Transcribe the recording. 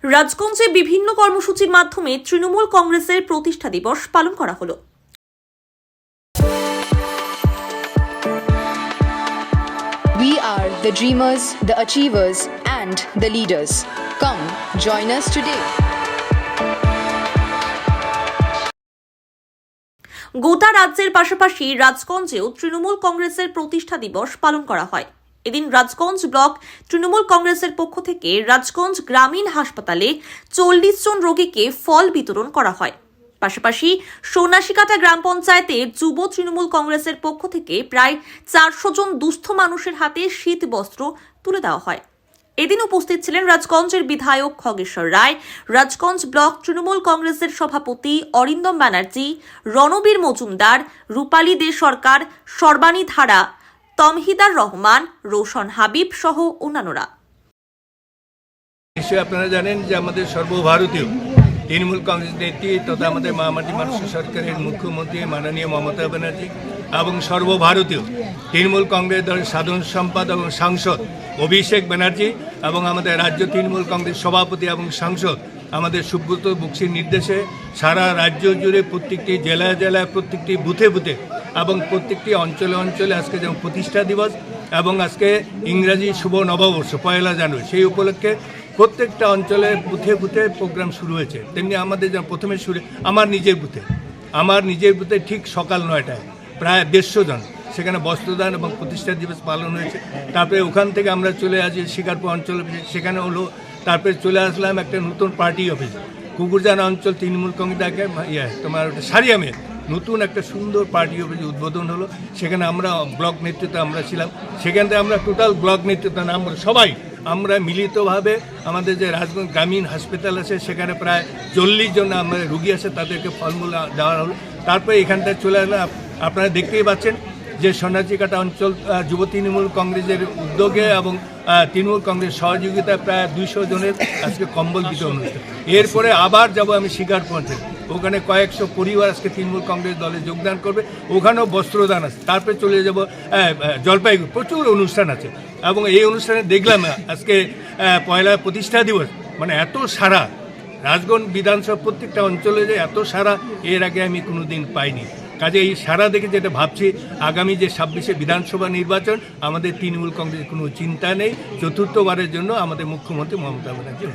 রাজগঞ্জে বিভিন্ন কর্মসূচির মাধ্যমে তৃণমূল কংগ্রেসের প্রতিষ্ঠা দিবস পালন করা হলো। We are the dreamers, the achievers, and the leaders. Come, join us today. গোটা রাজ্যের পাশাপাশি রাজগঞ্জেও তৃণমূল কংগ্রেসের প্রতিষ্ঠা দিবস পালন করা হয়। এদিন রাজগঞ্জ ব্লক তৃণমূল কংগ্রেসের পক্ষ থেকে রাজগঞ্জ গ্রামীণ হাসপাতালে 40 জন রোগীকে ফল বিতরণ করা হয়। পাশাপাশি সোনাশিকাটা গ্রাম পঞ্চায়েতে যুব তৃণমূল কংগ্রেসের পক্ষ থেকে প্রায় 400 জন দুস্থ মানুষের হাতে শীত বস্ত্র তুলে দেওয়া হয়। এদিন উপস্থিত ছিলেন রাজগঞ্জের বিধায়ক খগেশ্বর রায়, রাজগঞ্জ ব্লক তৃণমূল কংগ্রেসের সভাপতি অরিন্দম ব্যানার্জি, রণবীর মজুমদার, রূপালী দে সরকার, সর্বাণী ধারা, তমহিদার রহমান, রোশন হাবিব সহ অন্যান্যরা। নিশ্চয়ই আপনারা জানেন যে আমাদের সর্বভারতীয় তৃণমূল কংগ্রেস নেত্রী তথা আমাদের মহামাটি মানুষ সরকারের মুখ্যমন্ত্রী মাননীয় মমতা ব্যানার্জি এবং সর্বভারতীয় তৃণমূল কংগ্রেস দলের সাধারণ সম্পাদক এবং সাংসদ অভিষেক ব্যানার্জি এবং আমাদের রাজ্য তৃণমূল কংগ্রেস সভাপতি এবং সাংসদ আমাদের সুব্রত বক্সির নির্দেশে সারা রাজ্য জুড়ে প্রত্যেকটি জেলায় জেলায় প্রত্যেকটি বুথে বুথে এবং প্রত্যেকটি অঞ্চলে অঞ্চলে আজকে যেমন প্রতিষ্ঠা দিবস এবং আজকে ইংরাজি শুভ নববর্ষ 1 জানুয়ারি, সেই উপলক্ষে প্রত্যেকটা অঞ্চলে বুথে বুথে প্রোগ্রাম শুরু হয়েছে। তেমনি আমাদের যেমন প্রথমে শুরু আমার নিজের বুথে ঠিক সকাল 9টায় প্রায় 150 জন সেখানে বস্ত্রদান এবং প্রতিষ্ঠা দিবস পালন হয়েছে। তারপরে ওখান থেকে আমরা চলে আসি শিকারপুর অঞ্চলে, সেখানে হলো। তারপরে চলে আসলাম একটা নতুন পার্টি অফিস কুকুরজানা অঞ্চল তৃণমূল কংগ্রেসকে তোমার সারিয়ামে নতুন একটা সুন্দর পার্টি অফিস উদ্বোধন হলো। সেখানে আমরা ব্লক নেতৃত্ব আমরা ছিলাম। সেখান থেকে আমরা টোটাল ব্লক নেতৃত্ব আমরা সবাই আমরা মিলিতভাবে আমাদের যে রাজগঞ্জ গ্রামীণ হাসপাতাল আছে সেখানে প্রায় 40 জন আমরা রুগী আছে, তাদেরকে ফলমূল দেওয়া হলো। তারপরে এখানটায় চলে আসলাম, আপনারা দেখতেই পাচ্ছেন যে সোনাশিকাটা অঞ্চল যুব তৃণমূল কংগ্রেসের উদ্যোগে এবং তৃণমূল কংগ্রেস সহযোগিতায় প্রায় 200 জনের আজকে কম্বল বিতরণ অনুষ্ঠান। এরপরে আবার যাব আমি শিকারপুর অঞ্চলে, ওখানে কয়েকশো পরিবার আজকে তৃণমূল কংগ্রেস দলে যোগদান করবে, ওখানেও বস্ত্রদান আছে। তারপরে চলে যাব জলপাইগুড়ি, প্রচুর অনুষ্ঠান আছে। এবং এই অনুষ্ঠানে দেখলাম আজকে পয়লা প্রতিষ্ঠা দিবস, মানে এত সারা রাজগঞ্জ বিধানসভা প্রত্যেকটা অঞ্চলে যে এত সারা এর আগে আমি কোনো দিন পাইনি। কাজে এই সারা দেখে যেটা ভাবছি আগামী যে 26শে বিধানসভা নির্বাচন আমাদের তৃণমূল কংগ্রেসের কোনো চিন্তা নেই, চতুর্থবারের জন্য আমাদের মুখ্যমন্ত্রী মমতা ব্যানার্জি।